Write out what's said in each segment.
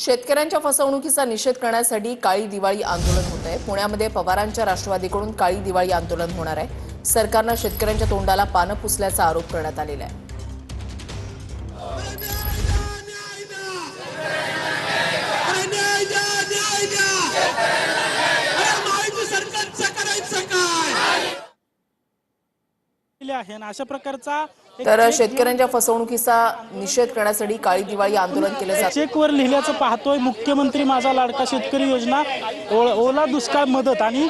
शेतकऱ्यांच्या फसवणुकीचा निषेध करण्यासाठी काळी दिवाळी आंदोलन होत आहे। पुण्यामध्ये पवारांच्या राष्ट्रवादीकडून काळी दिवाळी आंदोलन होणार आहे। सरकारनं शेतकऱ्यांच्या तोंडाला पानं पुसल्याचा आरोप करण्यात आलेला आहे। अशा प्रकारचा तर शेतकऱ्यांच्या फसवणुकीचा निषेध करण्यासाठी काळी दिवाळी आंदोलन केलं जातं। चेकवर लिहिल्याचं पाहतोय। मुख्यमंत्री माझा लाडका शेतकरी योजना, ओला दुष्काळ मदत आणि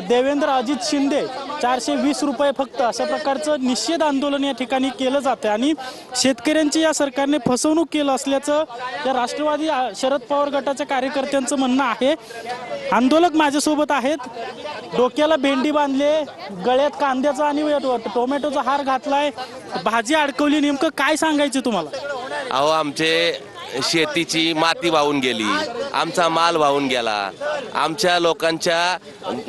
देवेंद्र अजित शिंदे 420 रुपये फक्त, अशा प्रकारचं निषेध आंदोलन या ठिकाणी केलं जातं आणि शेतकऱ्यांची या सरकारने फसवणूक केलं असल्याचं या राष्ट्रवादी शरद पवार गटाच्या कार्यकर्त्यांचं म्हणणं आहे। आंदोलक माझ्यासोबत आहेत। डोक्याला भेंडी बांधले, गळ्यात कांद्याचा आणि टोमॅटोचा हार घातलाय, भाजी अडकवली, नेमकं काय सांगायचं तुम्हाला? अहो, आमचे शेतीची माती वाहून गेली, आमचा माल वाहून गेला, आमच्या लोकांच्या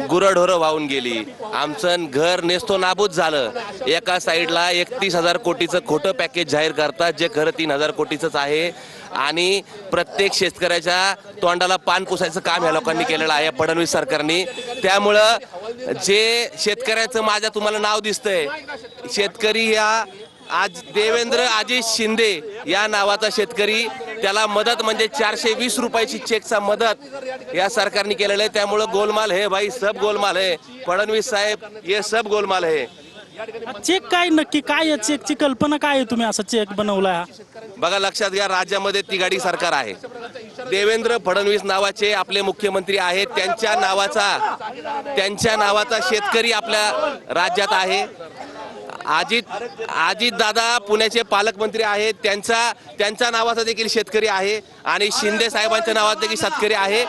गुरढोरं वाहून गेली, आमचं घर नेस्तो नाबूद झालं। एका साईडला 31,000 कोटीचं खोटं पॅकेज जाहीर करतात, जे खरं 3,000 कोटीचंच आहे आणि प्रत्येक शेतकऱ्याच्या तोंडाला पान पुसायचं काम ह्या लोकांनी केलेलं आहे फडणवीस सरकारने। त्यामुळं जे शेतकऱ्याचं माझ्या तुम्हाला नाव दिसतंय, शेतकरी या आज देवेंद्र अजित शिंदे या नावाचा शेतकरी, त्याला मदत म्हणजे 420 रुपयाची चेकचा मदत या सरकारने केलेलं आहे। त्यामुळं गोलमाल है भाई, सब गोलमाल है फडणवीस साहेब, ये सब गोलमाल है। चेक काय नक्की काय आहे? चेकची कल्पना काय आहे? तुम्ही असा चेक बनवला? बघा, लक्षात घ्या, राज्यामध्ये तिघाडी सरकार आहे। देवेंद्र फडणवीस नावाचे आपले मुख्यमंत्री आहेत, त्यांच्या नावाचा शेतकरी आपल्या राज्यात आहे। अजित दादा पुण्याचे पालकमंत्री आहेत, त्यांच्या नावाचा देखील शेतकरी आहे आणि शिंदे साहेबांच्या नावात देखील शेतकरी आहे।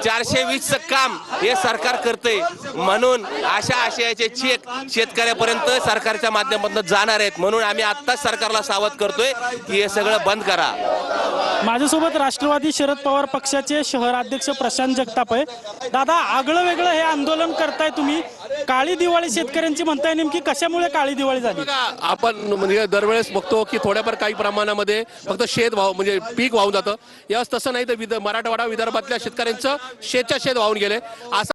420चं काम हे सरकार करते, म्हणून अशा आशयाचे चेक शेतकऱ्यापर्यंत सरकारच्या माध्यमातून जाणार आहेत। म्हणून आम्ही आत्ताच सरकारला सावध करतोय की हे सगळं बंद करा। माझ्यासोबत राष्ट्रवादी शरद पवार पक्षाचे शहराध्यक्ष प्रशांत जगताप आहे। दादा, आगळं वेगळं हे आंदोलन करताय तुम्ही, काळी दिवाळी शेतकऱ्यांची म्हणताय, नेमकी कशामुळे काळी दिवाळी झाली? आपण म्हणजे दरवेळेस बघतो की थोड्याफार काही प्रमाणामध्ये फक्त शेत म्हणजे पीक वाहून जातं, यावेळेस तसं नाही, तर मराठवाडा विदर्भातल्या शेतकऱ्यांचं शेत वाहून गेले।